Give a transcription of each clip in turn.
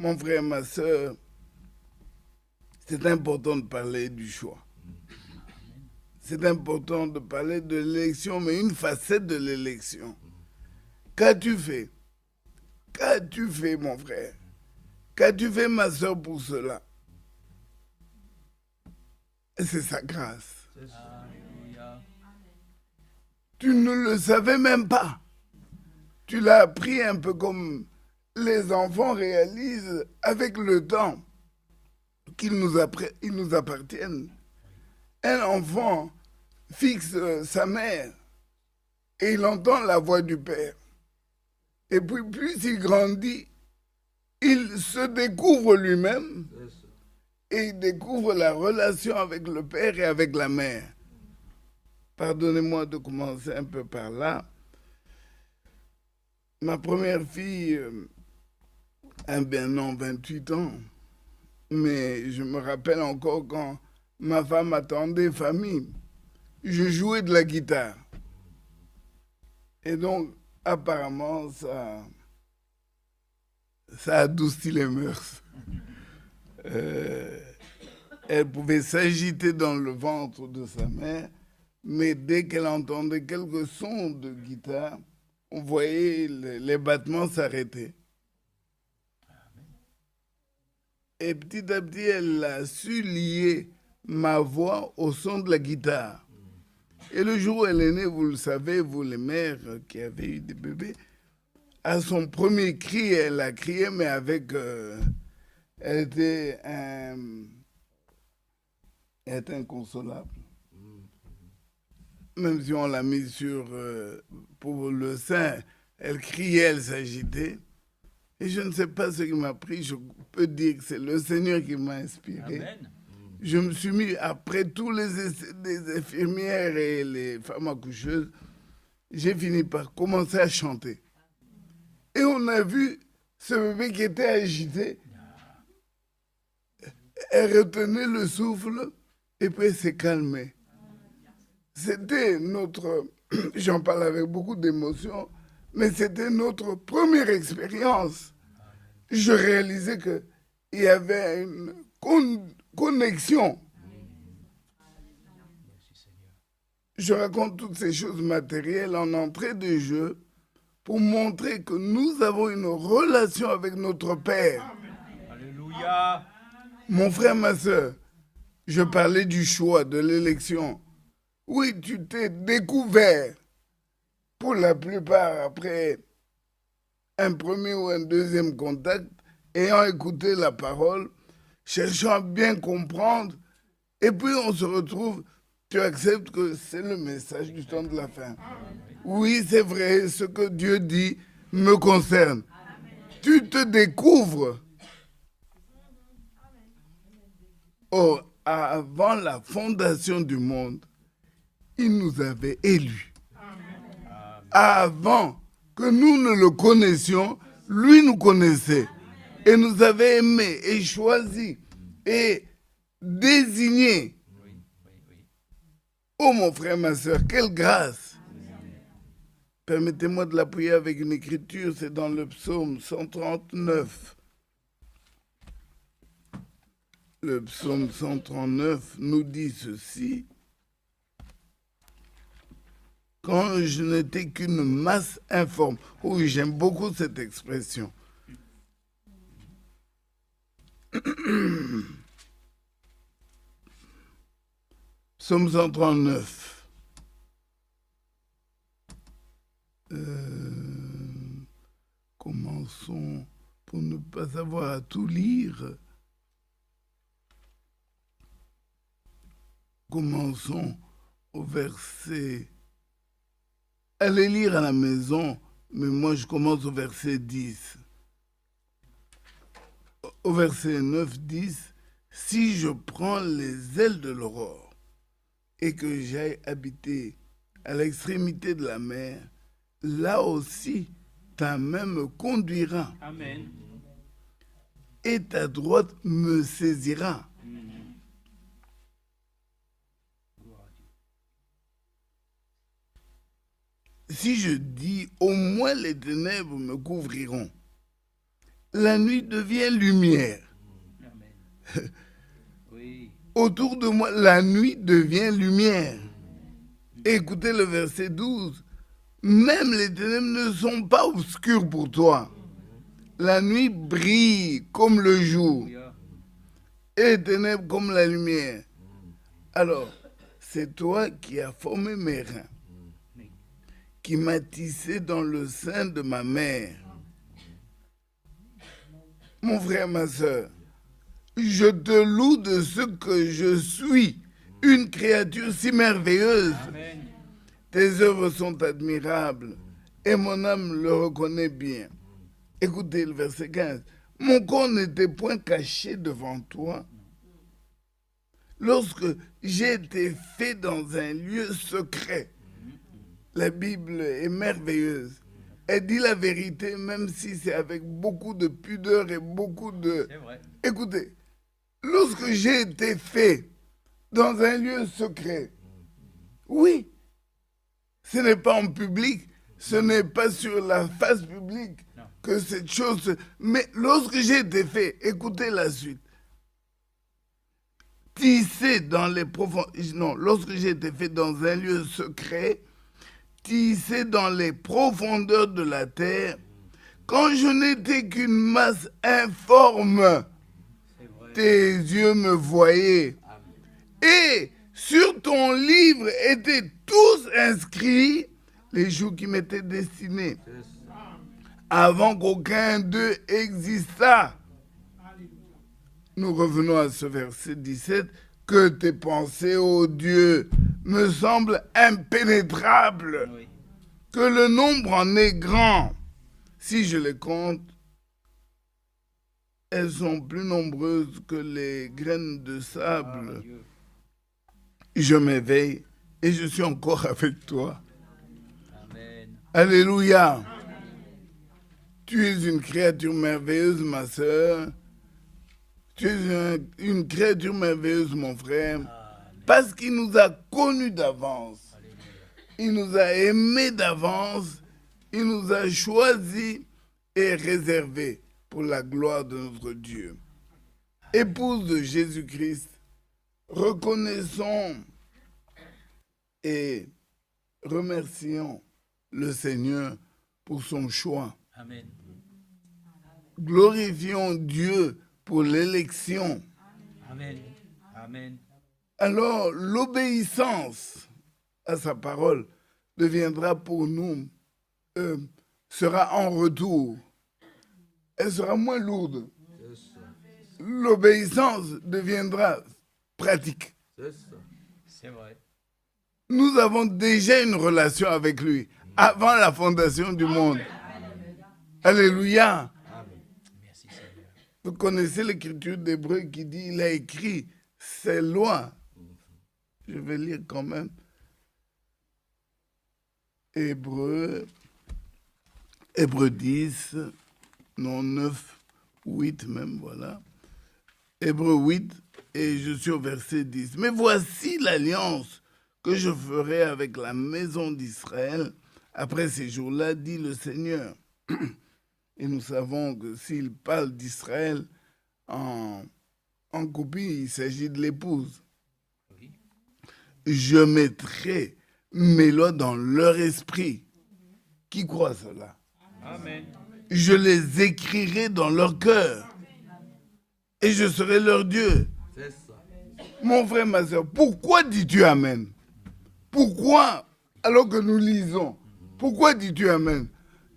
Mon frère, ma soeur, c'est important de parler du choix. C'est important de parler de l'élection, mais une facette de l'élection. Qu'as-tu fait? Qu'as-tu fait, mon frère? Qu'as-tu fait, ma soeur, pour cela? C'est sa grâce. Tu ne le savais même pas. Tu l'as appris un peu comme les enfants réalisent avec le temps qu'ils nous appartiennent. Un enfant fixe sa mère et il entend la voix du père. Et puis plus il grandit, il se découvre lui-même et il découvre la relation avec le père et avec la mère. Pardonnez-moi de commencer un peu par là. Ma première fille a non, 28 ans, mais je me rappelle encore quand ma femme attendait famille, je jouais de la guitare. Et donc, apparemment, ça adoucit les mœurs. Elle pouvait s'agiter dans le ventre de sa mère, mais dès qu'elle entendait quelques sons de guitare, on voyait les battements s'arrêter. Et petit à petit, elle a su lier ma voix au son de la guitare. Et le jour où elle est née, vous le savez, vous les mères qui avez eu des bébés, à son premier cri, elle a crié, mais avec... elle était inconsolable. Même si on l'a mise pour le sein, elle criait, elle s'agitait. Et je ne sais pas ce qui m'a pris, je peux dire que c'est le Seigneur qui m'a inspiré. Amen. Je me suis mis, après tous les essais des infirmières et les femmes accoucheuses, j'ai fini par commencer à chanter. Et on a vu ce bébé qui était agité. Elle retenait le souffle et puis elle s'est calmée. C'était notre, j'en parle avec beaucoup d'émotion, mais c'était notre première expérience. Je réalisais qu'il y avait une connexion. Je raconte toutes ces choses matérielles en entrée de jeu pour montrer que nous avons une relation avec notre Père. Alléluia. Mon frère, ma soeur, je parlais du choix, de l'élection. Oui, tu t'es découvert, pour la plupart, après un premier ou un deuxième contact, ayant écouté la parole, cherchant à bien comprendre, et puis on se retrouve, tu acceptes que c'est le message du temps de la fin. Oui, c'est vrai, ce que Dieu dit me concerne. Tu te découvres. Oh, avant la fondation du monde, il nous avait élus. Avant que nous ne le connaissions, lui nous connaissait et nous avait aimés et choisis et désignés. Oh mon frère, ma soeur, quelle grâce! Permettez-moi de l'appuyer avec une écriture, c'est dans le psaume 139. Le psaume 139 nous dit ceci. Quand je n'étais qu'une masse informe. Oui, j'aime beaucoup cette expression. Psaume 139. Commençons pour ne pas avoir à tout lire. Commençons au verset... Allez lire à la maison, mais moi je commence au verset 10. Au verset 9, 10, si je prends les ailes de l'aurore et que j'aille habiter à l'extrémité de la mer, là aussi ta main me conduira. Amen. Et ta droite me saisira. Si je dis, au moins les ténèbres me couvriront, la nuit devient lumière. Amen. Oui. Autour de moi, la nuit devient lumière. Écoutez le verset 12. Même les ténèbres ne sont pas obscures pour toi. La nuit brille comme le jour Alléluia. et les ténèbres comme la lumière. Alors, c'est toi qui as formé mes reins, qui m'as tissé dans le sein de ma mère. Mon frère, ma soeur, je te loue de ce que je suis, une créature si merveilleuse. Amen. Tes œuvres sont admirables et mon âme le reconnaît bien. Écoutez le verset 15. Mon corps n'était point caché devant toi lorsque j'ai été fait dans un lieu secret. La Bible est merveilleuse. Elle dit la vérité, même si c'est avec beaucoup de pudeur et beaucoup de... C'est vrai. Écoutez, lorsque j'ai été fait dans un lieu secret, oui, ce n'est pas en public, ce n'est pas sur la face publique Non. que cette chose... Mais lorsque j'ai été fait, écoutez la suite. Tissé dans les profondeurs... Non, lorsque j'ai été fait dans un lieu secret, tissé dans les profondeurs de la terre, quand je n'étais qu'une masse informe, C'est vrai. tes yeux me voyaient. Et sur ton livre étaient tous inscrits les jours qui m'étaient destinés, avant qu'aucun d'eux existât. Nous revenons à ce verset 17. Que tes pensées, ô Dieu, me semblent impénétrables, Oui. que le nombre en est grand. Si je les compte, elles sont plus nombreuses que les graines de Ah, sable. Dieu. Je m'éveille et je suis encore avec toi. Amen. Alléluia. Tu es une créature merveilleuse, ma sœur. Tu es une créature merveilleuse, mon frère. Amen. Parce qu'il nous a connus d'avance. Alléluia. Il nous a aimés d'avance. Il nous a choisis et réservés pour la gloire de notre Dieu. Épouse de Jésus-Christ, reconnaissons et remercions le Seigneur pour son choix. Amen. Glorifions Dieu pour l'élection. Amen. Amen. Alors, l'obéissance à sa parole deviendra pour nous, sera en retour. Elle sera moins lourde. L'obéissance deviendra pratique. C'est vrai. Nous avons déjà une relation avec lui avant la fondation du monde. Alléluia. Merci Seigneur. Vous connaissez l'écriture d'Hébreu qui dit il a écrit ses lois. Je vais lire quand même. Hébreu 10, non 9, 8 même, voilà. Hébreu 8, et je suis au verset 10. Mais voici l'alliance que je ferai avec la maison d'Israël après ces jours-là, dit le Seigneur. Et nous savons que s'il parle d'Israël en copie, il s'agit de l'épouse. Oui. Je mettrai mes lois dans leur esprit. Qui croit cela? Amen. Je les écrirai dans leur cœur. Et je serai leur Dieu. Mon frère, ma soeur, pourquoi dis-tu Amen? Pourquoi, alors que nous lisons, pourquoi dis-tu Amen?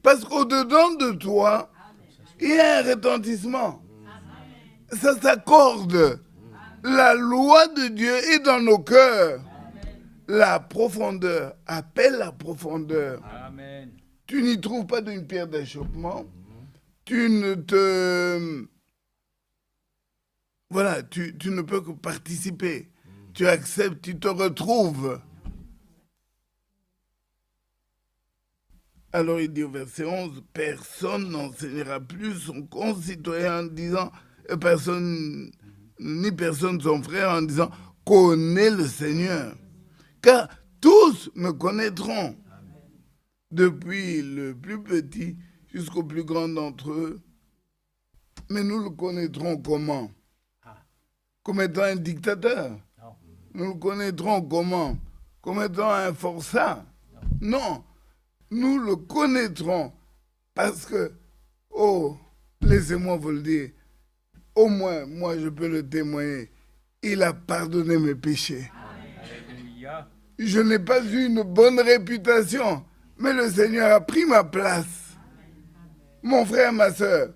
Parce qu'au-dedans de toi, il y a un retentissement. Ça s'accorde. La loi de Dieu est dans nos cœurs. La profondeur appelle la profondeur. Amen. Tu n'y trouves pas d'une pierre d'achoppement. Tu ne te... Voilà, tu ne peux que participer. Tu acceptes, tu te retrouves. Alors il dit au verset 11, personne n'enseignera plus son concitoyen en disant, ni personne son frère en disant, connais le Seigneur. Car tous me connaîtront, depuis le plus petit jusqu'au plus grand d'entre eux, Mais nous le connaîtrons comment? Ah. Comme étant un dictateur. Non. Nous le connaîtrons comment? Comme étant un forçat. Non. Nous le connaîtrons parce que, oh, laissez-moi vous le dire, au moins, moi je peux le témoigner, il a pardonné mes péchés. Alléluia. Je n'ai pas eu une bonne réputation, mais le Seigneur a pris ma place. Mon frère, ma soeur,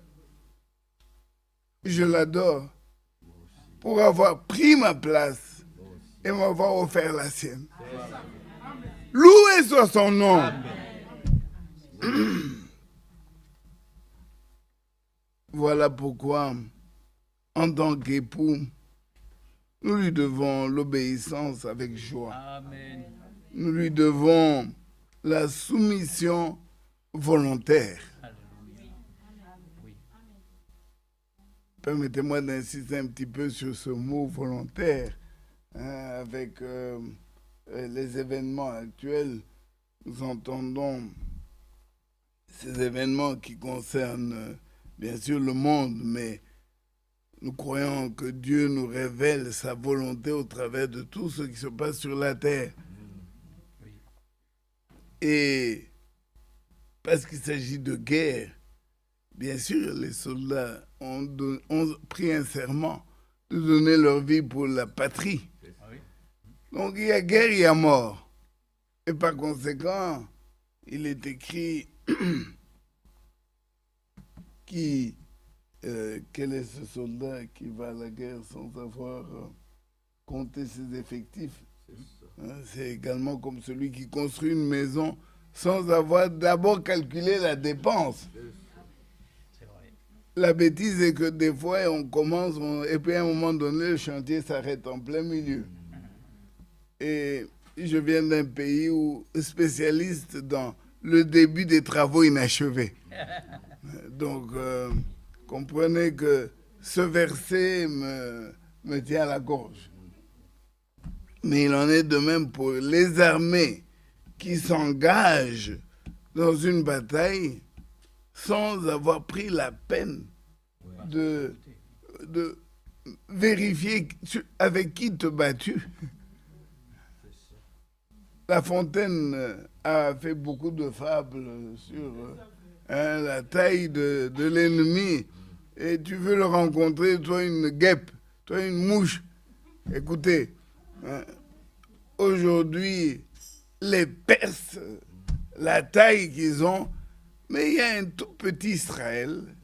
je l'adore pour avoir pris ma place et m'avoir offert la sienne. Loué soit son nom. Voilà pourquoi, en tant qu'époux, nous lui devons l'obéissance avec joie. Amen. Nous lui devons la soumission volontaire. Alléluia. Oui. Permettez-moi d'insister un petit peu sur ce mot volontaire. Avec les événements actuels, nous entendons ces événements qui concernent bien sûr le monde, mais nous croyons que Dieu nous révèle sa volonté au travers de tout ce qui se passe sur la terre. Oui. Et parce qu'il s'agit de guerre, bien sûr, les soldats ont pris un serment de donner leur vie pour la patrie. Ah oui. Donc il y a guerre, il y a mort. Et par conséquent, il est écrit quel est ce soldat qui va à la guerre sans avoir compté ses effectifs. C'est également comme celui qui construit une maison sans avoir d'abord calculé la dépense. C'est vrai. La bêtise est que des fois, on commence, et puis à un moment donné, le chantier s'arrête en plein milieu. Et je viens d'un pays où spécialiste dans le début des travaux inachevés. Donc, comprenez que ce verset me tient à la gorge. Mais il en est de même pour les armées qui s'engagent dans une bataille sans avoir pris la peine de vérifier avec qui te bats-tu. La Fontaine a fait beaucoup de fables sur la taille de l'ennemi. Et tu veux le rencontrer, toi une guêpe, toi une mouche. Écoutez, aujourd'hui, les Perses, la taille qu'ils ont, mais il y a un tout petit Israël,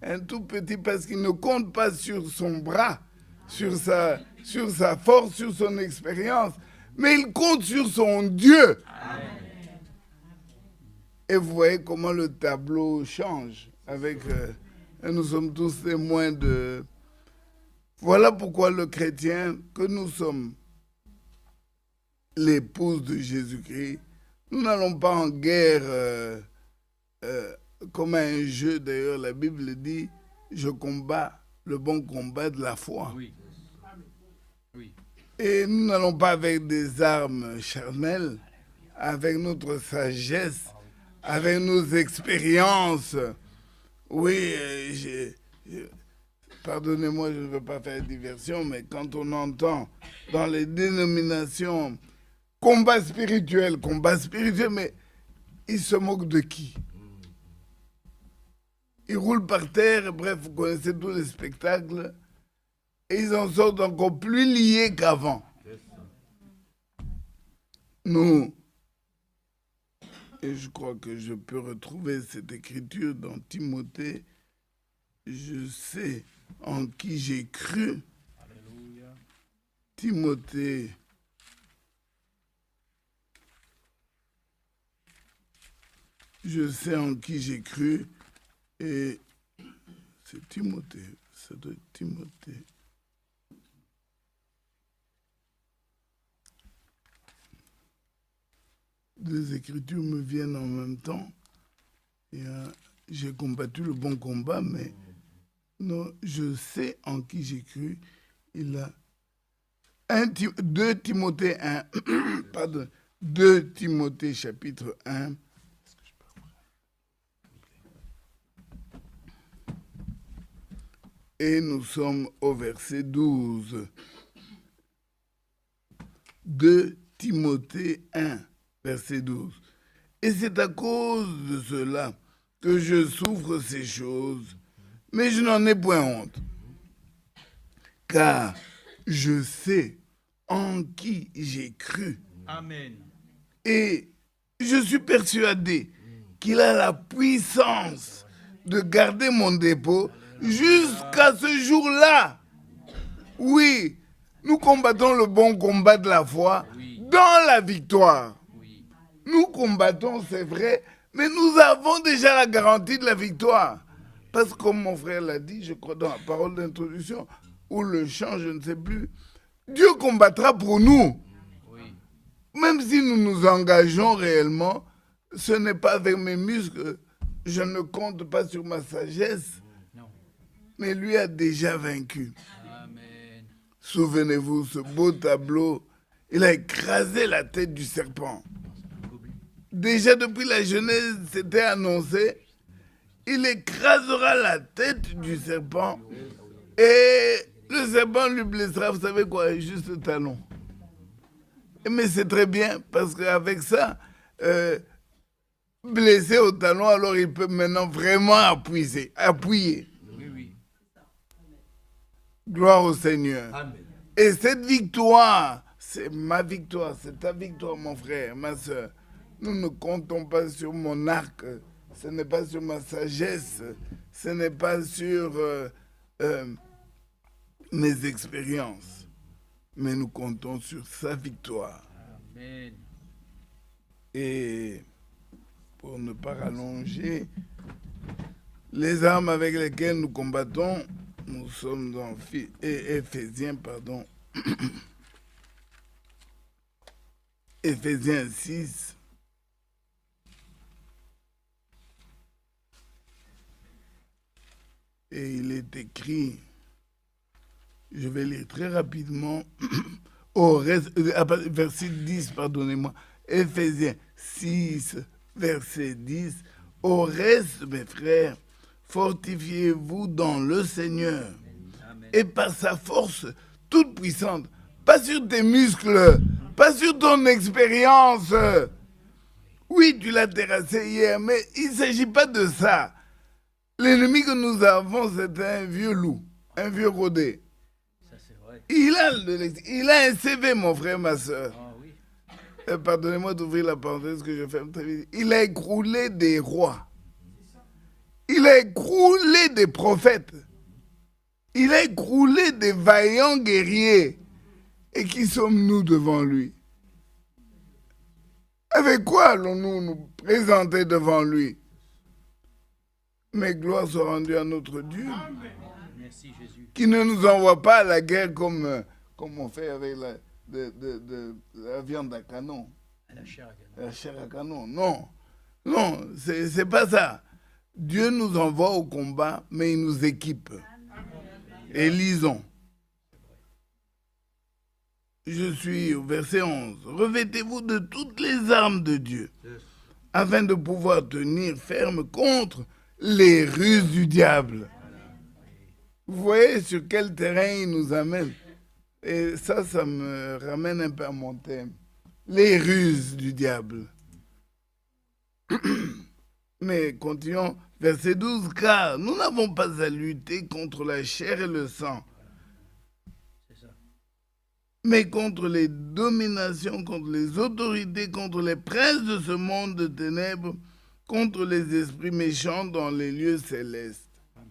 un tout petit parce qu'il ne compte pas sur son bras, sur sa force, sur son expérience, mais il compte sur son Dieu. Amen. Et vous voyez comment le tableau change avec... nous sommes tous témoins de... Voilà pourquoi le chrétien, que nous sommes l'épouse de Jésus-Christ, nous n'allons pas en guerre comme un jeu. D'ailleurs, la Bible dit, je combats le bon combat de la foi. Oui. Oui. Et nous n'allons pas avec des armes charnelles, avec notre sagesse, avec nos expériences. Oui, pardonnez-moi, je ne veux pas faire diversion, mais quand on entend dans les dénominations combat spirituel, mais ils se moquent de qui? Ils roulent par terre, bref, vous connaissez tous les spectacles, et ils en sortent encore plus liés qu'avant. Nous, et je crois que je peux retrouver cette écriture dans Timothée, je sais en qui j'ai cru. Alléluia. Timothée, je sais en qui j'ai cru, et c'est Timothée, ça doit être Timothée. Deux écritures me viennent en même temps. Et, j'ai combattu le bon combat, mais non, je sais en qui j'ai cru. Il a 2 Timothée 1, pardon, 2 Timothée chapitre 1. Et nous sommes au verset 12. 2 Timothée 1, verset 12. Et c'est à cause de cela que je souffre ces choses, mais je n'en ai point honte. Car je sais en qui j'ai cru. Amen. Et je suis persuadé qu'il a la puissance de garder mon dépôt jusqu'à ce jour-là. Oui, nous combattons le bon combat de la foi dans la victoire. Oui. Nous combattons, c'est vrai, mais nous avons déjà la garantie de la victoire. Parce que comme mon frère l'a dit, je crois dans la parole d'introduction, ou le chant, je ne sais plus, Dieu combattra pour nous. Oui. Même si nous nous engageons réellement, ce n'est pas avec mes muscles. Je ne compte pas sur ma sagesse, Non. mais lui a déjà vaincu. Amen. Souvenez-vous, ce beau tableau, il a écrasé la tête du serpent. Déjà depuis la Genèse, c'était annoncé, il écrasera la tête du serpent et le serpent lui blessera, vous savez quoi, juste le talon. Mais c'est très bien, parce qu'avec ça, blessé au talon, alors il peut maintenant vraiment appuyer. Oui, oui. Gloire au Seigneur. Amen. Et cette victoire, c'est ma victoire, c'est ta victoire, mon frère, ma soeur. Nous ne comptons pas sur mon arc, ce n'est pas sur ma sagesse, ce n'est pas sur mes expériences, mais nous comptons sur sa victoire. Amen. Et pour ne pas rallonger, les armes avec lesquelles nous combattons, nous sommes dans Éphésiens, pardon. Éphésiens 6. Et il est écrit, je vais lire très rapidement, au reste, verset 10, pardonnez-moi, Éphésiens 6, verset 10, au reste, mes frères, fortifiez-vous dans le Seigneur Amen. et par sa force toute puissante, pas sur tes muscles, pas sur ton expérience. Oui, tu l'as terrassé hier, mais il ne s'agit pas de ça. L'ennemi que nous avons, c'est un vieux loup, un vieux rodé. Ça, c'est vrai. Il a un CV, mon frère, ma soeur. Ah oui. Pardonnez-moi d'ouvrir la parenthèse que je ferme très vite. Il a écroulé des rois. Il a écroulé des prophètes. Il a écroulé des vaillants guerriers. Et qui sommes-nous devant lui? Avec quoi allons-nous nous présenter devant lui? Mais gloire soit rendue à notre Dieu, Merci Jésus. qui ne nous envoie pas à la guerre comme on fait avec la viande à canon, À la chair à canon. la chair à canon. Non, non, c'est pas ça. Dieu nous envoie au combat, mais il nous équipe. Et lisons. Je suis au verset 11. Revêtez-vous de toutes les armes de Dieu, afin de pouvoir tenir ferme contre les ruses du diable. Vous voyez sur quel terrain il nous amène. Et ça me ramène un peu à mon thème. Les ruses du diable. Mais continuons. Verset 12. Car nous n'avons pas à lutter contre la chair et le sang, C'est ça. mais contre les dominations, contre les autorités, contre les princes de ce monde de ténèbres, contre les esprits méchants dans les lieux célestes. Amen.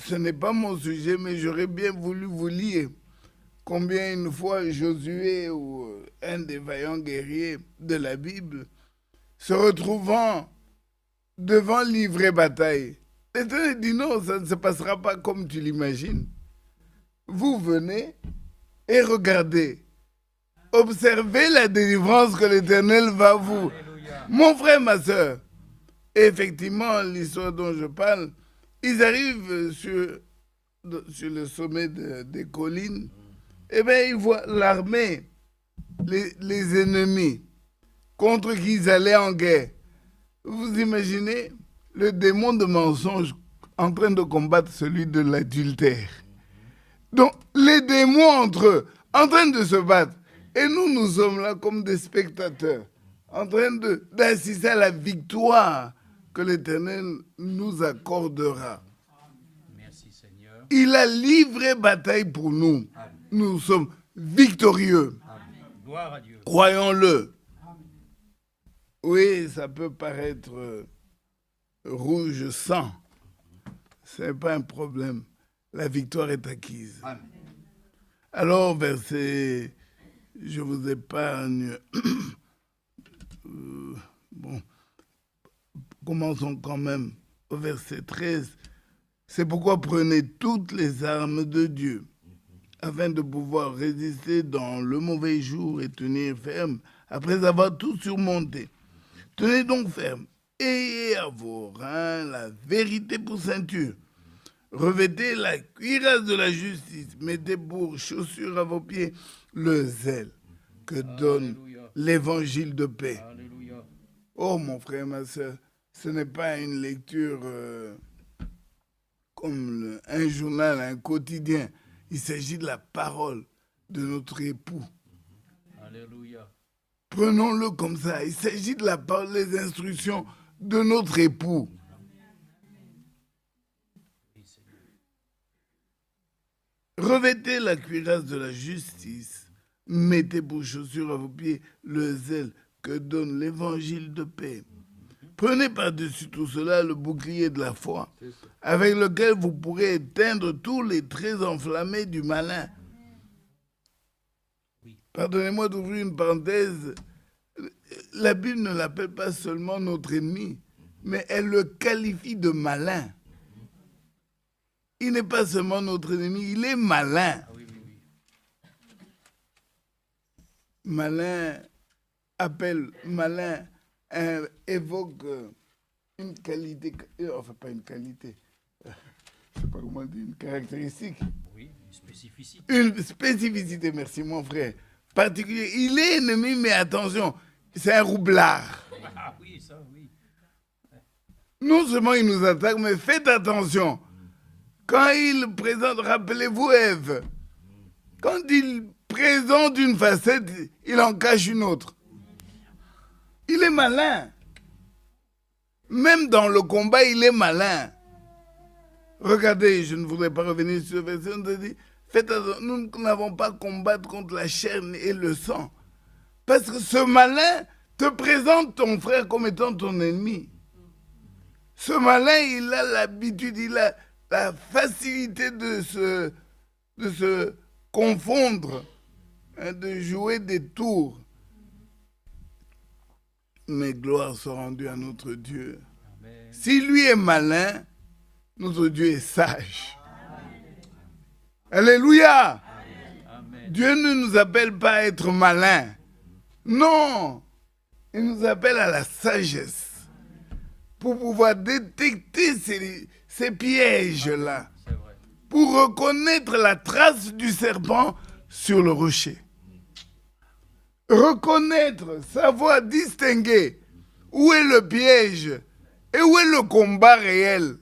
Ce n'est pas mon sujet, mais j'aurais bien voulu vous lire combien une fois Josué ou un des vaillants guerriers de la Bible, se retrouvant devant livrer bataille, l'Éternel dit non, ça ne se passera pas comme tu l'imagines. Vous venez et regardez, observez la délivrance que l'Éternel va vous. Alléluia. Mon frère, ma soeur, effectivement, l'histoire dont je parle, ils arrivent sur le sommet des collines, et bien ils voient l'armée, les ennemis contre qui ils allaient en guerre. Vous imaginez le démon de mensonge en train de combattre celui de l'adultère. Donc, les démons entre eux, en train de se battre. Et nous sommes là comme des spectateurs, en train d'assister à la victoire que l'Éternel nous accordera. Merci Seigneur. Il a livré bataille pour nous. Amen. Nous sommes victorieux. Amen. Gloire à Dieu. Croyons-le. Oui, ça peut paraître rouge sang. Ce n'est pas un problème. La victoire est acquise. Amen. Alors, verset, je vous épargne. Bon, commençons quand même au verset 13. C'est pourquoi prenez toutes les armes de Dieu, afin de pouvoir résister dans le mauvais jour et tenir ferme après avoir tout surmonté. Tenez donc ferme, ayez à vos reins la vérité pour ceinture. Revêtez la cuirasse de la justice, mettez pour chaussure à vos pieds le zèle que donne Alléluia. l'évangile de paix. Alléluia. Oh mon frère, ma soeur, ce n'est pas une lecture comme un journal, un quotidien. Il s'agit de la parole de notre époux. Alléluia. Prenons-le comme ça. Il s'agit de la parole, des instructions de notre époux. Oui, Seigneur. Revêtez la cuirasse de la justice. Mettez pour chaussure à vos pieds le zèle que donne l'évangile de paix. Prenez par-dessus tout cela le bouclier de la foi, avec lequel vous pourrez éteindre tous les traits enflammés du malin. Oui. Pardonnez-moi d'ouvrir une parenthèse. La Bible ne l'appelle pas seulement notre ennemi, mais elle le qualifie de malin. Il n'est pas seulement notre ennemi, il est malin. Ah oui, oui, oui. Malin appelle, malin évoque une qualité, enfin pas une qualité, je ne sais pas comment dire, une caractéristique. Oui, une spécificité. Une spécificité, merci mon frère, particulier. Il est ennemi, mais attention, c'est un roublard. Ah oui, ça, oui. Non seulement il nous attaque, mais faites attention. Quand il présente, rappelez-vous Ève, quand il présente une facette, il en cache une autre. Il est malin. Même dans le combat, il est malin. Regardez, je ne voudrais pas revenir sur ce verset, on te dit, faites attention, nous n'avons pas à combattre contre la chair et le sang. Parce que ce malin te présente ton frère comme étant ton ennemi. Ce malin, il a l'habitude, il a la facilité de se confondre, hein, de jouer des tours. Mais gloire soit rendue à notre Dieu. Amen. Si lui est malin, notre Dieu est sage. Alléluia. Amen. Dieu ne nous appelle pas à être malin. Non. Il nous appelle à la sagesse pour pouvoir détecter ces pièges-là, C'est vrai. pour reconnaître la trace du serpent sur le rocher. Reconnaître, savoir distinguer où est le piège et où est le combat réel.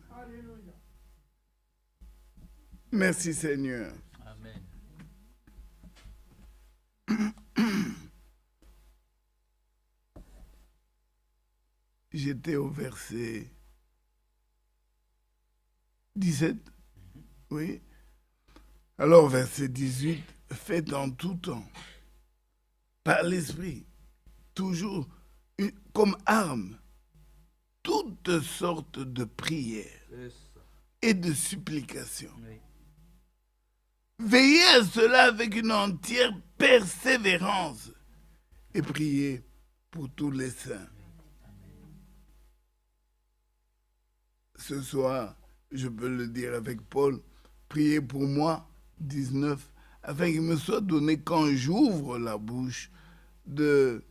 Merci Seigneur. Amen. J'étais au verset 17. Oui. Alors, verset 18. Faites en tout temps, par l'Esprit, toujours comme arme, toutes sortes de prières et de supplications. Oui. Veillez à cela avec une entière persévérance et priez pour tous les saints. Ce soir, je peux le dire avec Paul, priez pour moi, 19, afin qu'il me soit donné quand j'ouvre la bouche de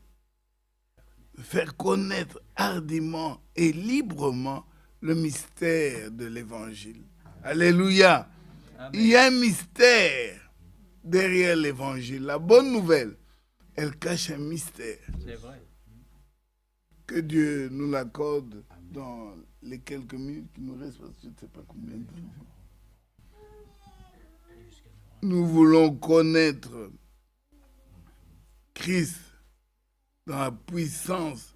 faire connaître hardiment et librement le mystère de l'Évangile. Alléluia. Amen. Il y a un mystère derrière l'Évangile. La bonne nouvelle, elle cache un mystère. C'est vrai. Que Dieu nous l'accorde dans les quelques minutes qui nous restent, parce que je ne sais pas combien de temps. Nous voulons connaître Christ dans la puissance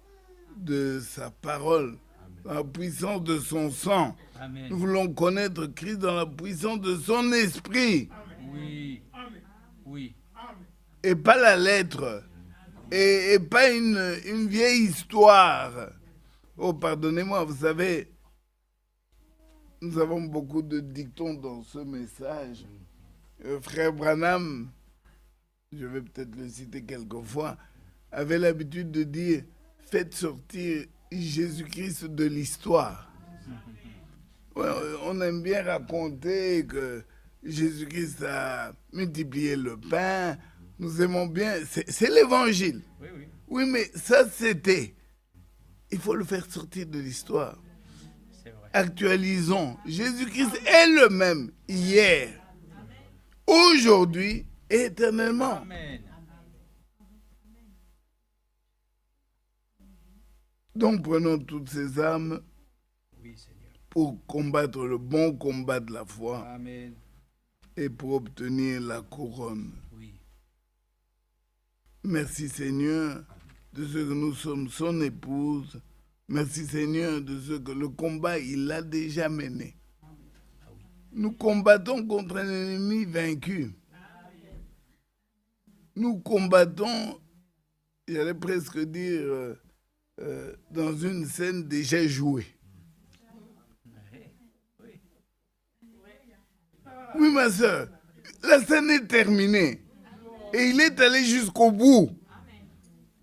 de sa parole, dans la puissance de son sang. Amen. Nous voulons connaître Christ dans la puissance de son esprit. Oui. Oui. Et pas la lettre. Et pas une vieille histoire. Oh, pardonnez-moi, vous savez, nous avons beaucoup de dictons dans ce message. Frère Branham, je vais peut-être le citer quelquefois, avait l'habitude de dire « Faites sortir Jésus-Christ de l'histoire ». Ouais, on aime bien raconter que Jésus-Christ a multiplié le pain. Nous aimons bien, c'est l'évangile. Oui, oui. Oui, mais ça c'était. Il faut le faire sortir de l'histoire. C'est vrai. Actualisons. Jésus-Christ est le même hier, aujourd'hui et éternellement. Amen. Donc prenons toutes ces armes Oui, Seigneur. pour combattre le bon combat de la foi Amen. et pour obtenir la couronne. Oui. Merci Seigneur de ce que nous sommes son épouse. Merci Seigneur de ce que le combat, il a déjà mené. Nous combattons contre un ennemi vaincu. Nous combattons, j'allais presque dire, dans une scène déjà jouée. Oui, ma soeur, la scène est terminée. Et il est allé jusqu'au bout.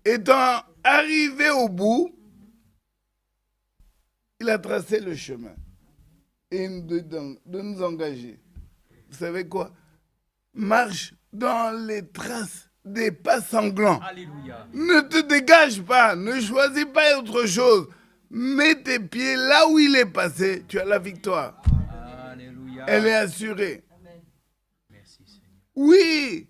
Étant arrivé au bout, il a tracé le chemin. Et de nous engager. Vous savez quoi? Marche dans les traces des pas sanglants. Alléluia. Ne te dégage pas, ne choisis pas autre chose. Mets tes pieds là où il est passé, tu as la victoire. Alléluia. Elle est assurée. Merci, Seigneur. Oui.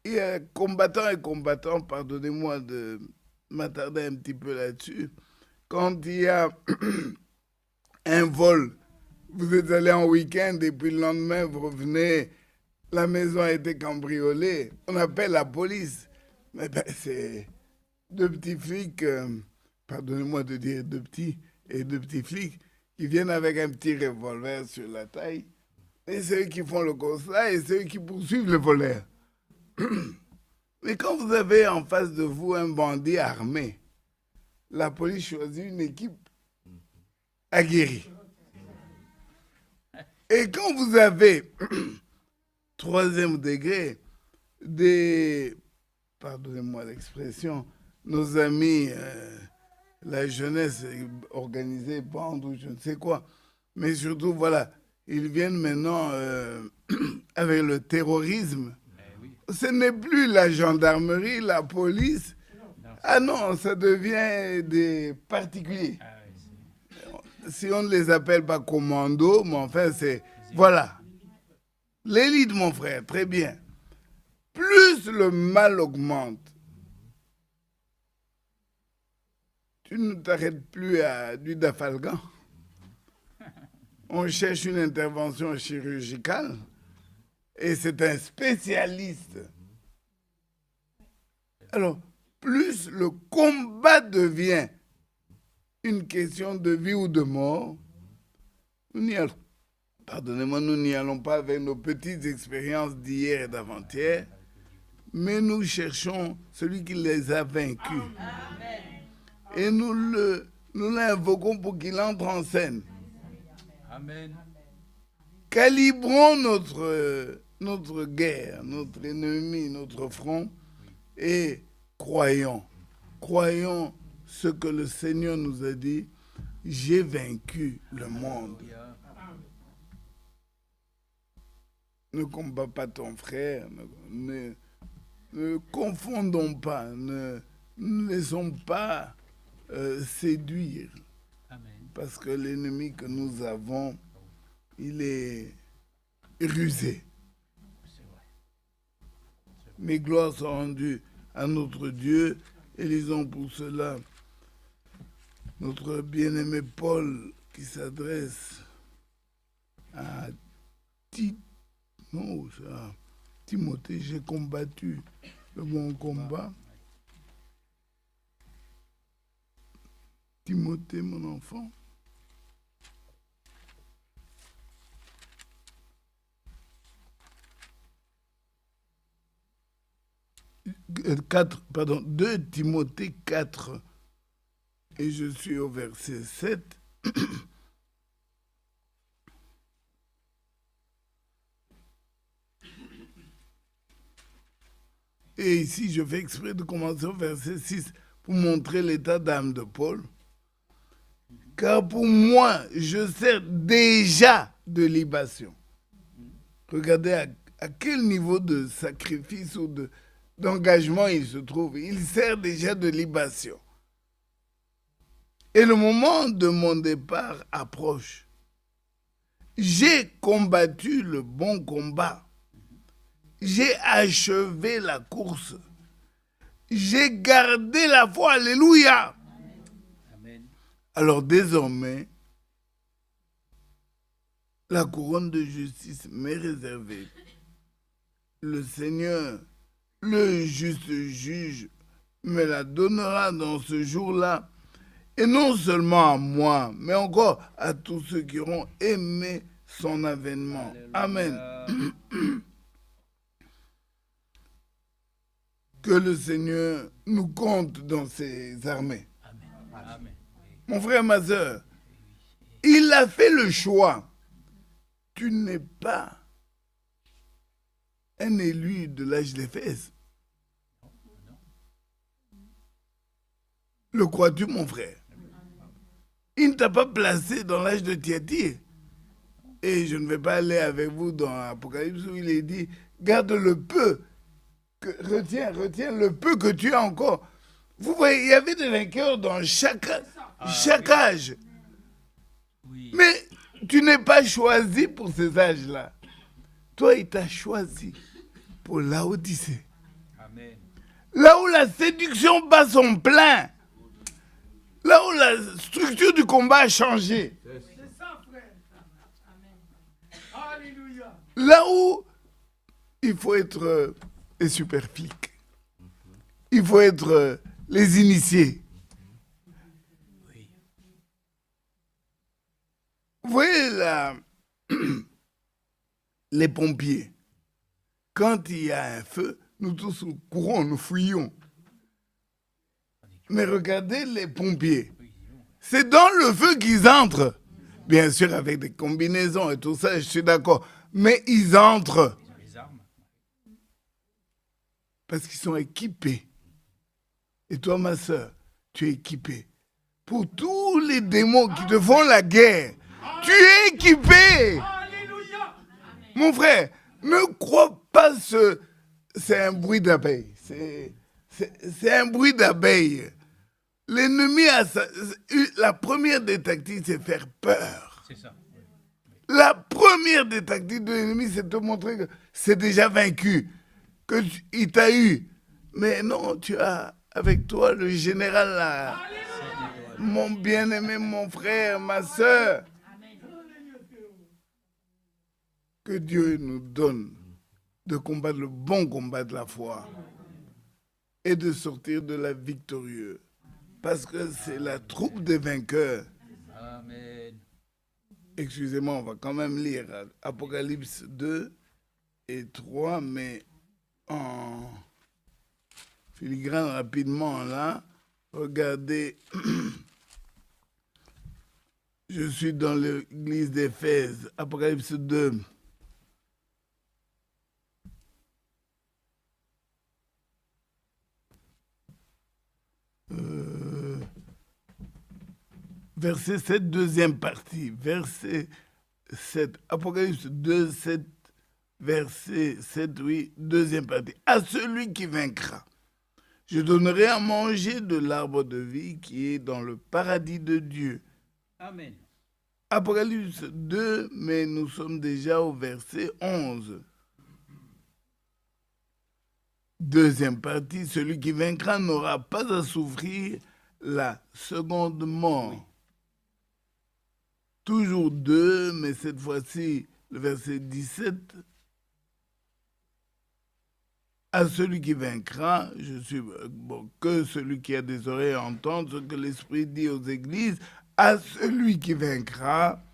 Il y a combattants et combattants, pardonnez-moi de m'attarder un petit peu là-dessus. Quand il y a un vol, vous êtes allé en week-end et puis le lendemain vous revenez, la maison a été cambriolée, on appelle la police. Mais ben, c'est deux petits flics, pardonnez-moi de dire deux petits flics, qui viennent avec un petit revolver sur la taille. Et c'est eux qui font le constat et c'est eux qui poursuivent le voleur. Mais quand vous avez en face de vous un bandit armé, la police choisit une équipe aguerrie. Et quand vous avez, troisième degré, des, pardonnez-moi l'expression, nos amis, la jeunesse organisée, bande ou je ne sais quoi, mais surtout, voilà, ils viennent maintenant avec le terrorisme. Ce n'est plus la gendarmerie, la police. Ah non, ça devient des particuliers. Si on ne les appelle pas commandos, mais enfin c'est... Voilà. L'élite, mon frère, très bien. Plus le mal augmente, tu ne t'arrêtes plus à du dafalgan. On cherche une intervention chirurgicale et c'est un spécialiste. Alors, plus le combat devient une question de vie ou de mort, nous n'y allons, pardonnez-moi, nous n'y allons pas avec nos petites expériences d'hier et d'avant-hier, mais nous cherchons celui qui les a vaincus. Et nous l'invoquons pour qu'il entre en scène. Amen. Calibrons notre guerre, notre ennemi, notre front, et croyons ce que le Seigneur nous a dit, j'ai vaincu le monde. Ne combats pas ton frère, ne confondons pas, ne laissons pas séduire. Amen. Parce que l'ennemi que nous avons, il est rusé. C'est vrai. Mes gloires sont rendues à notre Dieu et lisons pour cela notre bien-aimé Paul qui s'adresse à Timothée, j'ai combattu le bon combat. Timothée, mon enfant. Pardon, 2 Timothée 4, et je suis au verset 7. Et ici, je fais exprès de commencer au verset 6 pour montrer l'état d'âme de Paul. Car pour moi, je sers déjà de libation. Regardez à quel niveau de sacrifice ou d'engagement il se trouve. Il sert déjà de libation. Et le moment de mon départ approche. J'ai combattu le bon combat. J'ai achevé la course. J'ai gardé la foi. Alléluia. Amen. Alors désormais, la couronne de justice m'est réservée. Le Seigneur, le juste juge, me la donnera dans ce jour-là. Et non seulement à moi, mais encore à tous ceux qui auront aimé son avènement. Amen. Que le Seigneur nous compte dans ses armées. Amen. Amen. Mon frère, ma soeur, il a fait le choix. Tu n'es pas un élu de l'âge d'Éphèse. Le crois-tu, mon frère? Il ne t'a pas placé dans l'âge de Thyatire. Et je ne vais pas aller avec vous dans l'Apocalypse où il est dit, garde le peu. Retiens le peu que tu as encore. Vous voyez, il y avait des vainqueurs dans chaque âge. Oui. Mais tu n'es pas choisi pour ces âges-là. Toi, il t'a choisi pour Laodicée. Amen. Là où la séduction bat son plein. Là où la structure du combat a changé. C'est ça, frère. Amen. Alléluia. Là où il faut être les super flics. Il faut être les initiés. Oui. Vous voyez là, les pompiers. Quand il y a un feu, nous tous nous courons, nous fuyons. Mais regardez les pompiers. C'est dans le feu qu'ils entrent. Bien sûr, avec des combinaisons et tout ça, je suis d'accord. Mais ils entrent. Ils ont les armes. Parce qu'ils sont équipés. Et toi, ma soeur, tu es équipée. Pour tous les démons qui te font la guerre, tu es équipé. Alléluia. Mon frère, ne crois pas c'est un bruit d'abeille. C'est un bruit d'abeille. L'ennemi la première des tactiques, c'est faire peur. C'est ça. La première des tactiques de l'ennemi, c'est de te montrer que c'est déjà vaincu, qu'il t'a eu. Mais non, tu as avec toi le général là, mon bien-aimé, mon frère, ma soeur. Que Dieu nous donne de combattre le bon combat de la foi et de sortir de la victorieuse. Parce que c'est la troupe des vainqueurs. Amen. Excusez-moi, on va quand même lire Apocalypse 2 et 3, mais en filigrane rapidement là. Regardez, je suis dans l'église d'Éphèse, Apocalypse 2. Verset 7, deuxième partie. Verset 7. Apocalypse 2, 7. Verset 7, oui, deuxième partie. À celui qui vaincra, je donnerai à manger de l'arbre de vie qui est dans le paradis de Dieu. Amen. Apocalypse 2, mais nous sommes déjà au verset 11. Deuxième partie, celui qui vaincra n'aura pas à souffrir la seconde mort. Toujours 2, mais cette fois-ci, le verset 17. À celui qui vaincra, que celui qui a des oreilles entende ce que l'Esprit dit aux églises. À celui qui vaincra,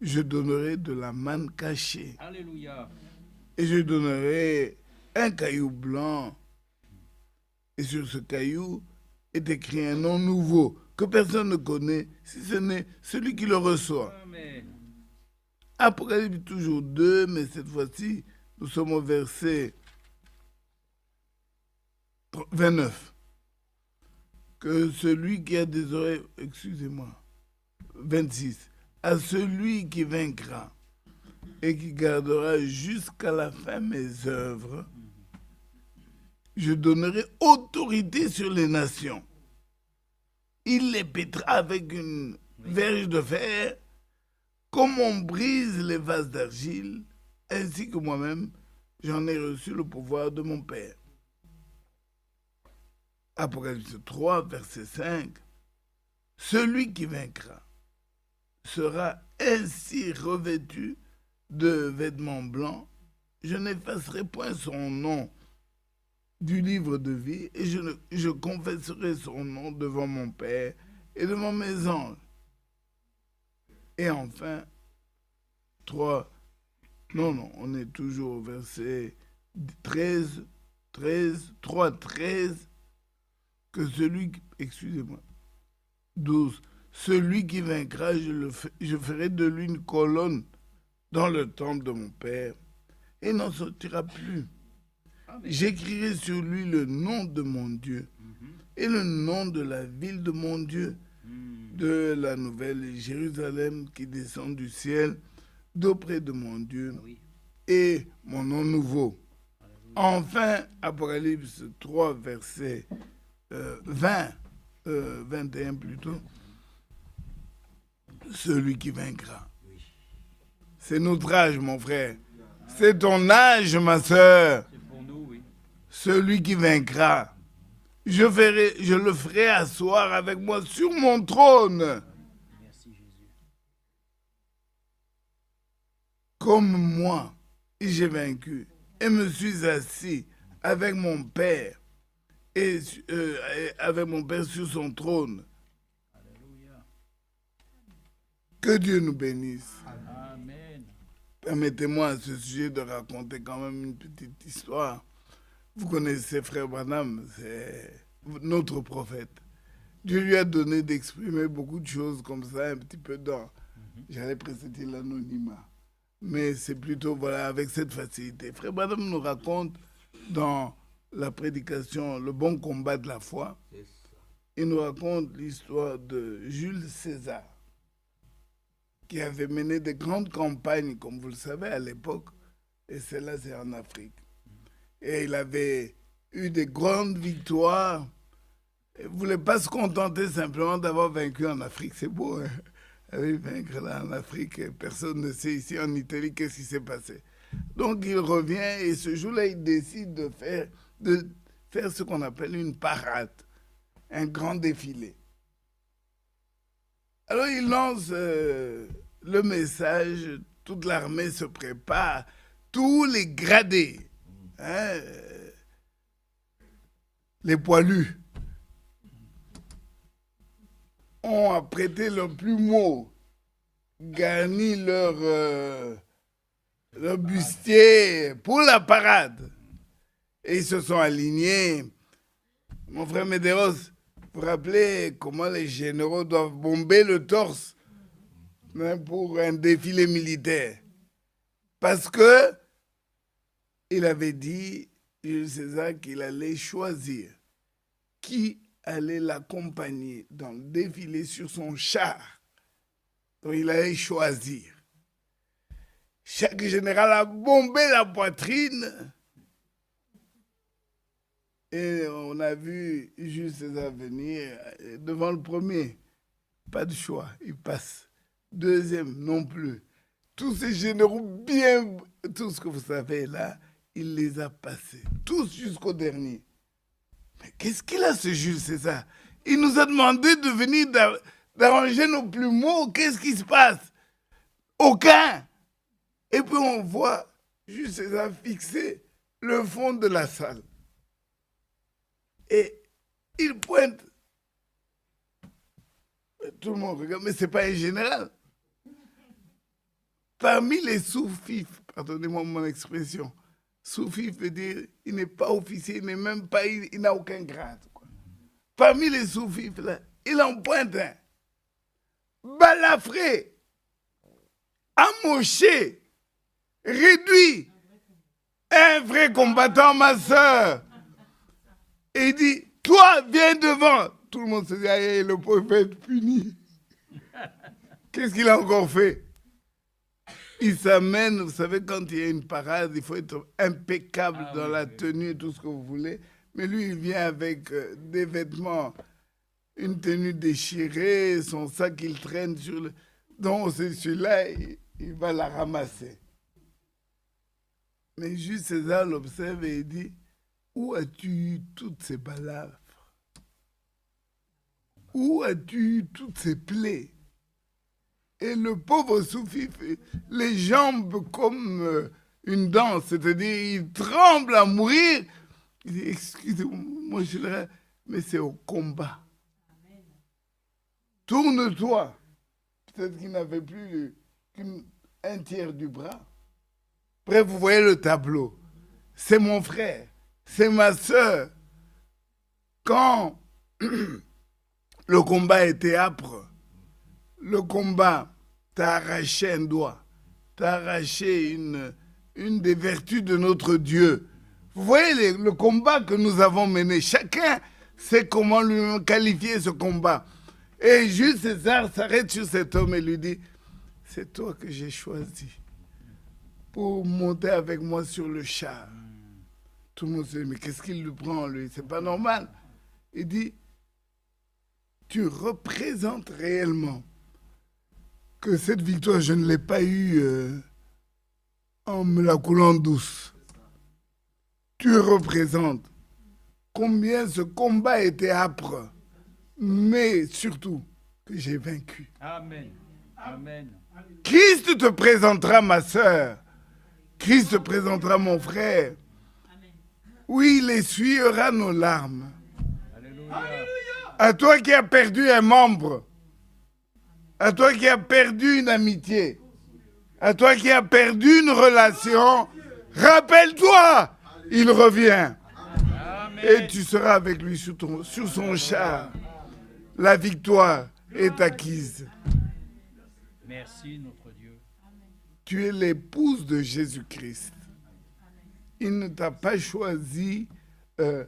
je donnerai de la manne cachée. Alléluia. Et je donnerai un caillou blanc. Et sur ce caillou est écrit un nom nouveau que personne ne connaît, si ce n'est celui qui le reçoit. Amen. Apocalypse toujours 2, mais cette fois-ci, nous sommes au verset 29. Que celui qui a des oreilles, 26. À celui qui vaincra et qui gardera jusqu'à la fin mes œuvres, je donnerai autorité sur les nations. Il les pètera avec une verge de fer, comme on brise les vases d'argile, ainsi que moi-même, j'en ai reçu le pouvoir de mon Père. Apocalypse 3, verset 5. Celui qui vaincra sera ainsi revêtu de vêtements blancs. Je n'effacerai point son nom du livre de vie et je confesserai son nom devant mon Père et devant mes anges. Et enfin, 3. Non, on est toujours au verset 13, 3, 13. Que celui, 12, celui qui vaincra, je ferai de lui une colonne dans le temple de mon Père et n'en sortira plus. J'écrirai sur lui le nom de mon Dieu et le nom de la ville de mon Dieu, de la nouvelle Jérusalem qui descend du ciel d'auprès de mon Dieu et mon nom nouveau. Enfin, Apocalypse 3, verset 21 plutôt, celui qui vaincra. C'est notre âge, mon frère. C'est ton âge, ma sœur. C'est pour nous, oui. Celui qui vaincra, je le ferai asseoir avec moi sur mon trône. Merci, Jésus. Comme moi, j'ai vaincu et me suis assis avec mon Père et avec mon Père sur son trône. Alléluia. Que Dieu nous bénisse. Amen. Permettez-moi à ce sujet de raconter quand même une petite histoire. Vous connaissez Frère Branham, c'est notre prophète. Dieu lui a donné d'exprimer beaucoup de choses comme ça, un petit peu dans, j'allais précéder l'anonymat. Mais c'est plutôt, voilà, avec cette facilité. Frère Branham nous raconte dans la prédication, le bon combat de la foi. Il nous raconte l'histoire de Jules César, qui avait mené de grandes campagnes, comme vous le savez, à l'époque, et celle-là, c'est en Afrique. Et il avait eu de grandes victoires. Il ne voulait pas se contenter simplement d'avoir vaincu en Afrique. C'est beau, hein? Oui, vaincre là en Afrique, personne ne sait ici en Italie qu'est-ce qui s'est passé. Donc il revient et ce jour-là, il décide de faire ce qu'on appelle une parade, un grand défilé. Alors il lance le message, toute l'armée se prépare, tous les gradés, hein, les poilus, ont apprêté leurs plumeaux, garni leur bustier pour la parade. Et ils se sont alignés. Mon frère Medeiros, vous vous rappelez comment les généraux doivent bomber le torse, hein, pour un défilé militaire? Parce que il avait dit, Jules César, qu'il allait choisir qui allait l'accompagner dans le défilé sur son char. Donc il allait choisir. Chaque général a bombé la poitrine. Et on a vu Jules César venir devant le premier. Pas de choix, il passe. Deuxième, non plus. Tous ces généraux, bien, tout ce que vous savez là, il les a passés. Tous jusqu'au dernier. Mais qu'est-ce qu'il a, ce Jules César? Il nous a demandé de venir d'arranger nos plumeaux. Qu'est-ce qui se passe? Aucun. Et puis on voit juste César fixer le fond de la salle. Et il pointe. Tout le monde regarde, mais ce n'est pas un général. Parmi les sous-fifs, pardonnez-moi mon expression, sous-fif veut dire il n'est pas officier, il n'est même pas, il n'a aucun grade. Quoi. Parmi les sous-fifs, là, il en pointe un. Balafré, amoché, réduit, un vrai combattant, ma soeur. Et il dit, toi, viens devant. Tout le monde se dit, aïe, le pauvre va être puni. Qu'est-ce qu'il a encore fait? Il s'amène, vous savez, quand il y a une parade, il faut être impeccable dans la tenue et tout ce que vous voulez. Mais lui, il vient avec des vêtements, une tenue déchirée, son sac qu'il traîne sur le... Donc, c'est celui-là, il va la ramasser. Mais juste César l'observe et il dit, où as-tu eu toutes ces balafres? Où as-tu eu toutes ces plaies? Et le pauvre Soufi fait les jambes comme une danse, c'est-à-dire il tremble à mourir. Il dit, excusez-moi, mais c'est au combat. Amen. Tourne-toi. Peut-être qu'il n'avait plus qu'un tiers du bras. Bref, vous voyez le tableau. C'est mon frère, c'est ma sœur. Quand le combat était âpre, le combat t'a arraché un doigt, t'a arraché une des vertus de notre Dieu. Vous voyez le combat que nous avons mené. Chacun sait comment lui qualifier ce combat. Et Jules César s'arrête sur cet homme et lui dit, c'est toi que j'ai choisi pour monter avec moi sur le char. Tout le monde se dit, mais qu'est-ce qu'il lui prend, lui? C'est pas normal. Il dit, tu représentes réellement que cette victoire, je ne l'ai pas eue en me la coulant douce. Tu représentes combien ce combat était âpre, mais surtout que j'ai vaincu. Amen. Amen. Christ te présentera, ma sœur. Christ te présentera, mon frère. Oui, il essuiera nos larmes. Alléluia. À toi qui as perdu un membre, à toi qui as perdu une amitié, à toi qui as perdu une relation, rappelle-toi, il revient. Amen. Et tu seras avec lui sur son char. La victoire est acquise. Merci, notre Dieu. Tu es l'épouse de Jésus-Christ. Il ne t'a pas choisi. Que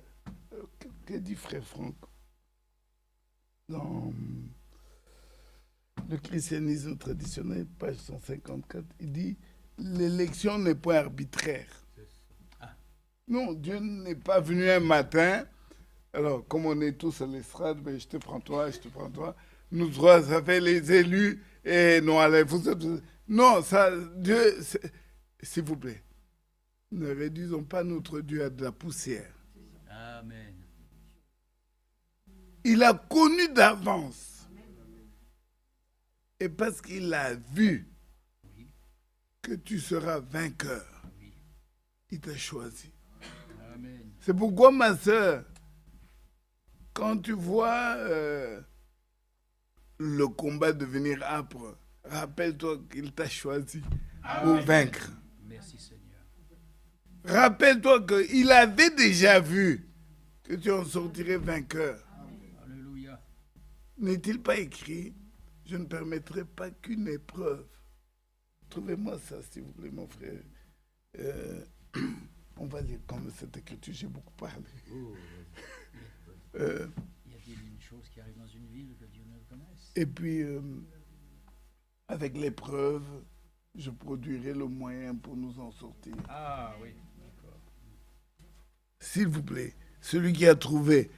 dit frère Franck? Dans le christianisme traditionnel, page 154, il dit l'élection n'est pas arbitraire. Non, Dieu n'est pas venu un matin. Alors, comme on est tous à l'estrade, ben, je te prends toi, je te prends toi. Nous trois, ça fait les élus. Et non, allez, non, ça, Dieu, s'il vous plaît, ne réduisons pas notre Dieu à de la poussière. Amen. Il a connu d'avance. Et parce qu'il a vu que tu seras vainqueur, il t'a choisi. Amen. C'est pourquoi, ma sœur, quand tu vois le combat devenir âpre, rappelle-toi qu'il t'a choisi pour vaincre. Merci, Seigneur. Rappelle-toi qu'il avait déjà vu que tu en sortirais vainqueur. Alléluia. N'est-il pas écrit, je ne permettrai pas qu'une épreuve. Trouvez-moi ça, s'il vous plaît, mon frère. On va lire comme cette écriture, j'ai beaucoup parlé. Y a-t-il une chose qui arrive dans une ville que Dieu ne connaisse? Et puis, avec l'épreuve, je produirai le moyen pour nous en sortir. Ah oui, d'accord. S'il vous plaît, celui qui a trouvé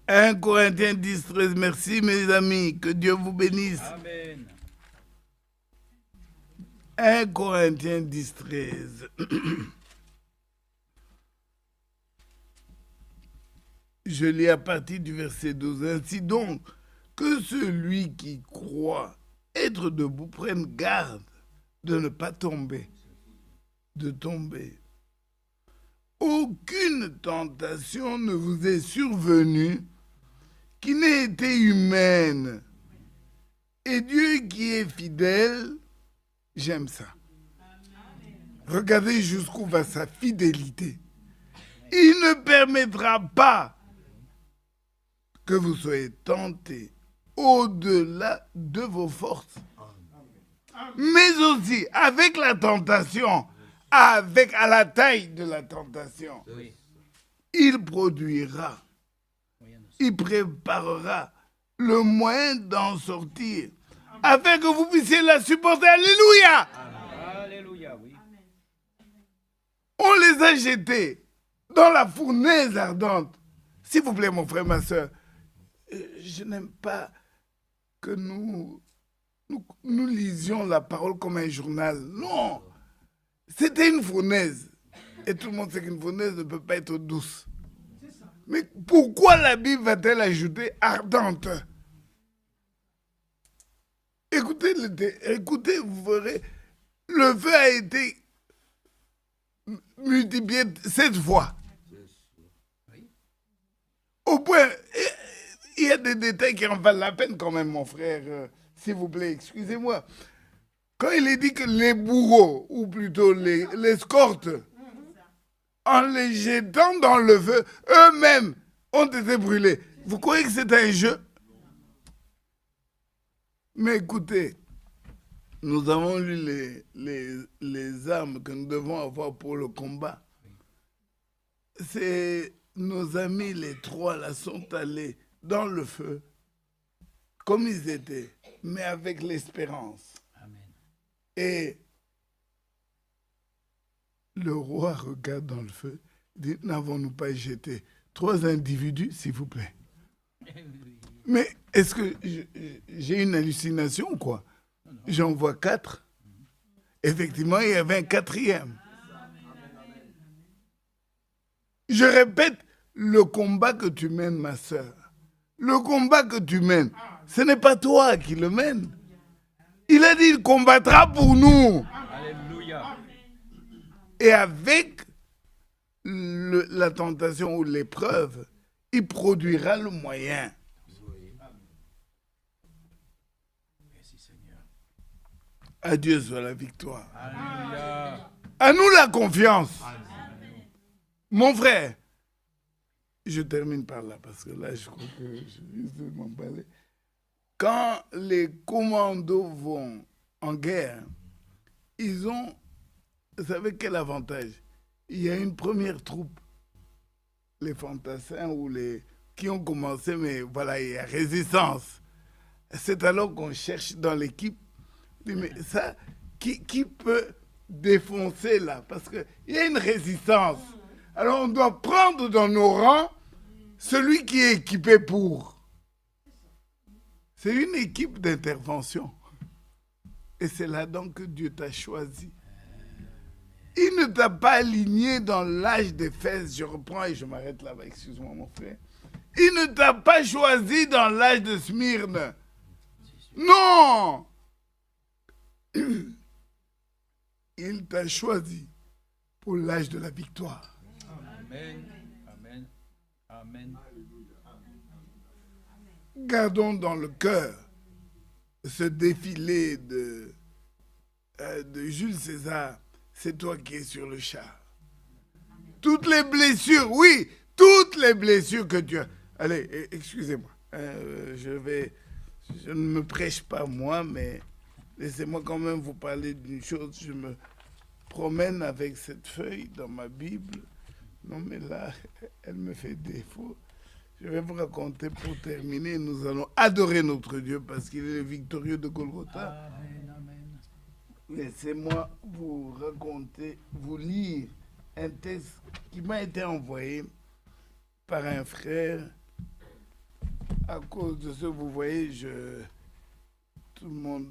1 Corinthiens 10, 13, merci mes amis, que Dieu vous bénisse. Amen. 1 Corinthiens 10, 13. Je lis à partir du verset 12. Ainsi donc, que celui qui croit être debout prenne garde de ne pas tomber. De tomber. Aucune tentation ne vous est survenue qui n'ait été humaine. Et Dieu qui est fidèle, j'aime ça. Regardez jusqu'où va sa fidélité. Il ne permettra pas que vous soyez tentés au-delà de vos forces. Mais aussi, avec la tentation, à la taille de la tentation, il produira, il préparera le moyen d'en sortir, afin que vous puissiez la supporter. Alléluia! Alléluia, oui. On les a jetés dans la fournaise ardente. S'il vous plaît, mon frère, ma soeur, je n'aime pas que nous lisions la parole comme un journal. Non! C'était une fournaise. Et tout le monde sait qu'une fournaise ne peut pas être douce. Mais pourquoi la Bible va-t-elle ajouter ardente? Écoutez, vous verrez, le feu a été multiplié 7 fois. Au point, il y a des détails qui en valent la peine quand même, mon frère. S'il vous plaît, excusez-moi. Quand il est dit que les bourreaux, ou plutôt les escortes, en les jetant dans le feu, eux-mêmes ont été brûlés. Vous croyez que c'est un jeu? Mais écoutez, nous avons lu les armes que nous devons avoir pour le combat. C'est nos amis, les trois, là, sont allés dans le feu, comme ils étaient, mais avec l'espérance. Amen. Et le roi regarde dans le feu, dit, n'avons-nous pas jeté 3 individus, s'il vous plaît? Mais est-ce que j'ai une hallucination ou quoi? J'en vois 4. Effectivement, il y avait un 4e. Je répète, le combat que tu mènes, ma sœur, le combat que tu mènes, ce n'est pas toi qui le mène. Il a dit, il combattra pour nous. Alléluia. Et avec la tentation ou l'épreuve, il produira le moyen. Merci Seigneur. À Dieu soit la victoire. Alléluia. À nous la confiance. Mon frère, je termine par là parce que là, je crois que je risque de m'emballer. Quand les commandos vont en guerre, ils ont, vous savez quel avantage? Il y a une première troupe, les fantassins ou les qui ont commencé, mais voilà, il y a résistance. C'est alors qu'on cherche dans l'équipe, mais ça, qui peut défoncer là? Parce qu'il y a une résistance. Alors on doit prendre dans nos rangs celui qui est équipé pour. C'est une équipe d'intervention. Et c'est là donc que Dieu t'a choisi. Il ne t'a pas aligné dans l'âge des fesses. Je reprends et je m'arrête là-bas, excuse-moi mon frère. Il ne t'a pas choisi dans l'âge de Smyrne. Non! Il t'a choisi pour l'âge de la victoire. Amen. Amen. Amen. Gardons dans le cœur ce défilé de Jules César. C'est toi qui es sur le char. Toutes les blessures, oui, toutes les blessures que tu as. Allez, excusez-moi. Je ne me prêche pas moi, mais laissez-moi quand même vous parler d'une chose. Je me promène avec cette feuille dans ma Bible. Non, mais là, elle me fait défaut. Je vais vous raconter pour terminer. Nous allons adorer notre Dieu parce qu'il est le victorieux de Golgotha. Amen. Amen. Laissez-moi vous raconter, vous lire un texte qui m'a été envoyé par un frère. À cause de ce, vous voyez, tout le monde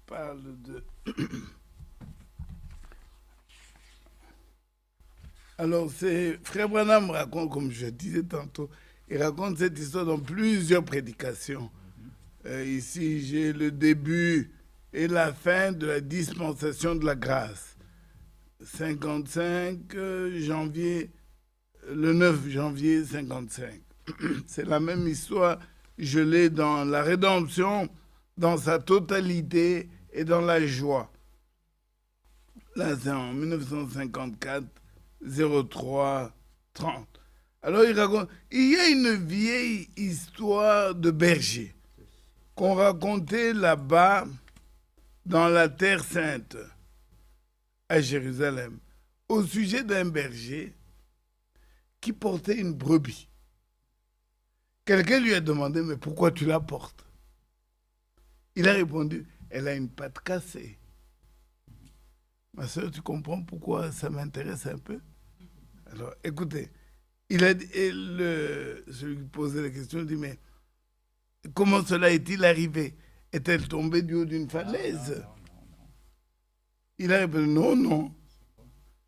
parle de... Alors, Frère Branham raconte, comme je disais tantôt, Il raconte cette histoire dans plusieurs prédications. Ici, j'ai le début et la fin de la dispensation de la grâce. 55 janvier, le 9 janvier 55. C'est la même histoire. Je l'ai dans la rédemption, dans sa totalité et dans la joie. Là, c'est en 1954, 03, 30. Alors, il raconte, il y a une vieille histoire de berger qu'on racontait là-bas dans la Terre Sainte, à Jérusalem, au sujet d'un berger qui portait une brebis. Quelqu'un lui a demandé, mais pourquoi tu la portes? Il a répondu, elle a une patte cassée. Ma soeur, tu comprends pourquoi ça m'intéresse un peu? Alors, écoutez, il a dit, celui qui posait la question dit, mais comment cela est-il arrivé? Est-elle tombée du haut d'une falaise? Il a répondu, non,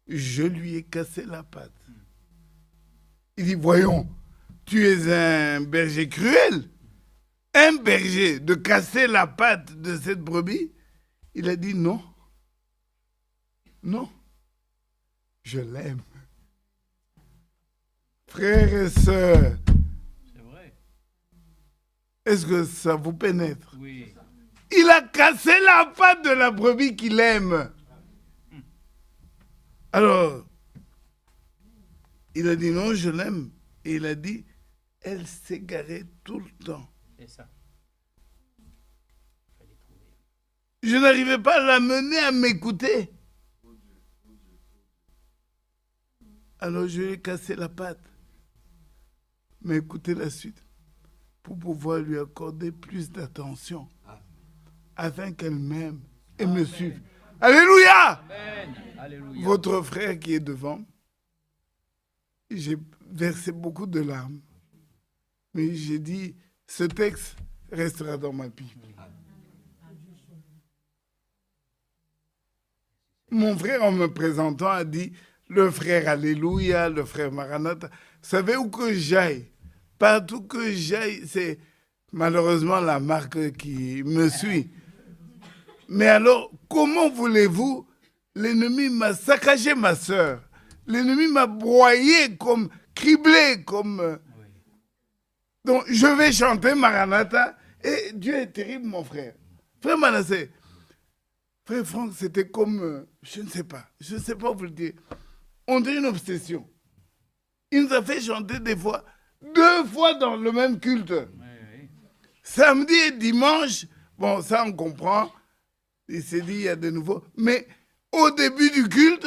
je lui ai cassé la patte. Il dit, voyons, tu es un berger cruel. Un berger de casser la patte de cette brebis? Il a dit, non, je l'aime. Frères et sœurs, C'est vrai. est-ce que ça vous pénètre? Oui. Il a cassé la patte de la brebis qu'il aime. Alors, il a dit non, je l'aime. Et il a dit, elle s'égarait tout le temps. C'est ça. Fallait trouver. Je n'arrivais pas à la mener à m'écouter. Alors je lui ai cassé la patte. Mais écoutez la suite. Pour pouvoir lui accorder plus d'attention. Afin qu'elle m'aime et me suive. Alléluia! Amen. Alléluia. Votre frère qui est devant, j'ai versé beaucoup de larmes. Mais j'ai dit, ce texte restera dans ma Bible. Mon frère, en me présentant, a dit, le frère Alléluia, le frère Maranatha. Vous savez où que j'aille? Partout que j'aille, c'est malheureusement la marque qui me suit. Mais alors, comment voulez-vous? L'ennemi m'a saccagé ma sœur. L'ennemi m'a broyé, comme criblé, comme... Donc, je vais chanter Maranatha. Et Dieu est terrible, mon frère. Frère Manassé, frère Franck, c'était comme... je ne sais pas vous le dire. On dirait une obsession. Il nous a fait chanter des fois, 2 fois dans le même culte. Oui. Samedi et dimanche, bon, ça on comprend. Il s'est dit, il y a de nouveau. Mais au début du culte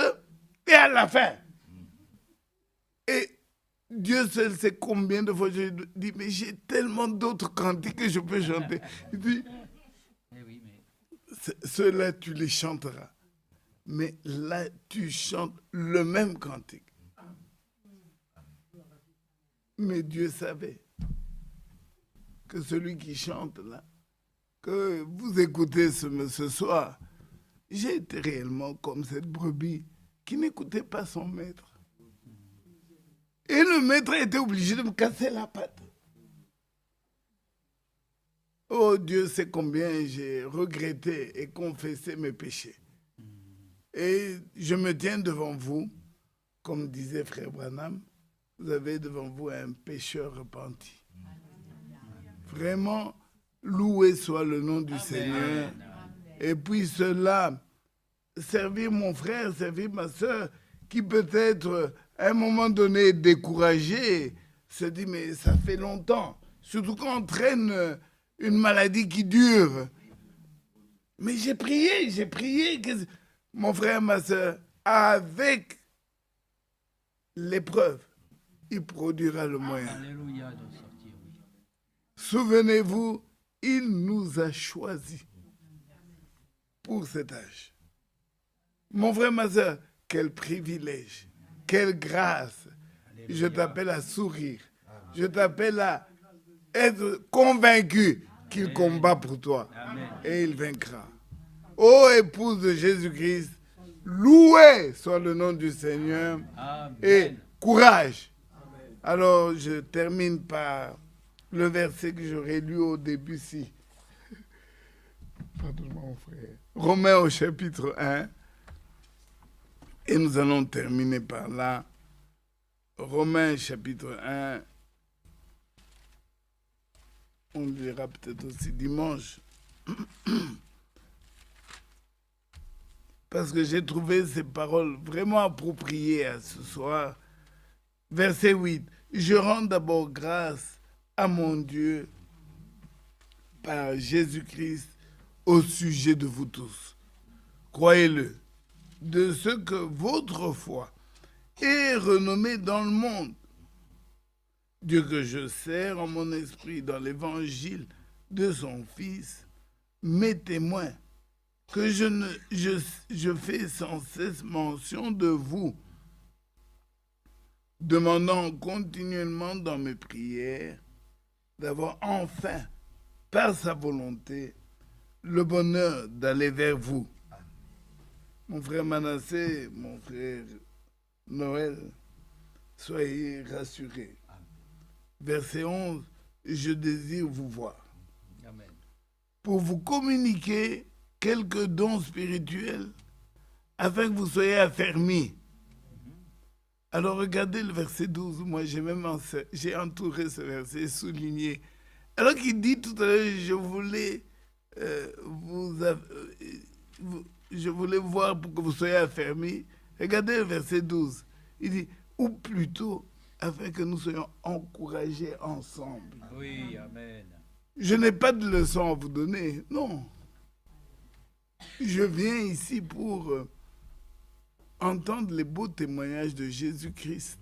et à la fin. Et Dieu seul sait combien de fois j'ai dit, mais j'ai tellement d'autres cantiques que je peux chanter. Il dit, Oui, mais... ceux-là, tu les chanteras. Mais là, tu chantes le même cantique. Mais Dieu savait que celui qui chante là, que vous écoutez ce soir, j'ai été réellement comme cette brebis qui n'écoutait pas son maître. Et le maître était obligé de me casser la patte. Oh, Dieu sait combien j'ai regretté et confessé mes péchés. Et je me tiens devant vous, comme disait frère Branham, vous avez devant vous un pécheur repenti. Vraiment, loué soit le nom du Seigneur. Et puis cela, servir mon frère, servir ma soeur, qui peut-être à un moment donné est découragé, se dit mais ça fait longtemps, surtout quand on traîne une maladie qui dure. Mais j'ai prié que mon frère, ma soeur, avec l'épreuve, il produira le moyen. Alléluia de sortir, oui. Souvenez-vous, il nous a choisis pour cet âge. Mon frère, ma soeur, quel privilège, quelle grâce. Alléluia. Je t'appelle à sourire. Je t'appelle à être convaincu qu'il combat pour toi. Amen. Et il vaincra. Ô épouse de Jésus-Christ, loué soit le nom du Seigneur. Amen. Et courage. Alors, je termine par le verset que j'aurais lu au début, si. Pardonne-moi, mon frère. Romains au chapitre 1. Et nous allons terminer par là. Romains chapitre 1. On le lira peut-être aussi dimanche. Parce que j'ai trouvé ces paroles vraiment appropriées à ce soir. Verset 8. Je rends d'abord grâce à mon Dieu par Jésus-Christ au sujet de vous tous. Croyez-le, de ce que votre foi est renommée dans le monde. Dieu que je sers en mon esprit dans l'évangile de son Fils, mes témoins, que je fais sans cesse mention de vous, demandant continuellement dans mes prières d'avoir enfin, par sa volonté, le bonheur d'aller vers vous. Mon frère Manassé, mon frère Noël, soyez rassurés. Verset 11, je désire vous voir. Amen. Pour vous communiquer quelques dons spirituels afin que vous soyez affermis. Alors regardez le verset 12, moi j'ai entouré ce verset, souligné. Alors qu'il dit tout à l'heure, je voulais voir pour que vous soyez affermis. Regardez le verset 12, il dit, ou plutôt, afin que nous soyons encouragés ensemble. Oui, amen. Je n'ai pas de leçon à vous donner, non. Je viens ici pour entendre les beaux témoignages de Jésus-Christ.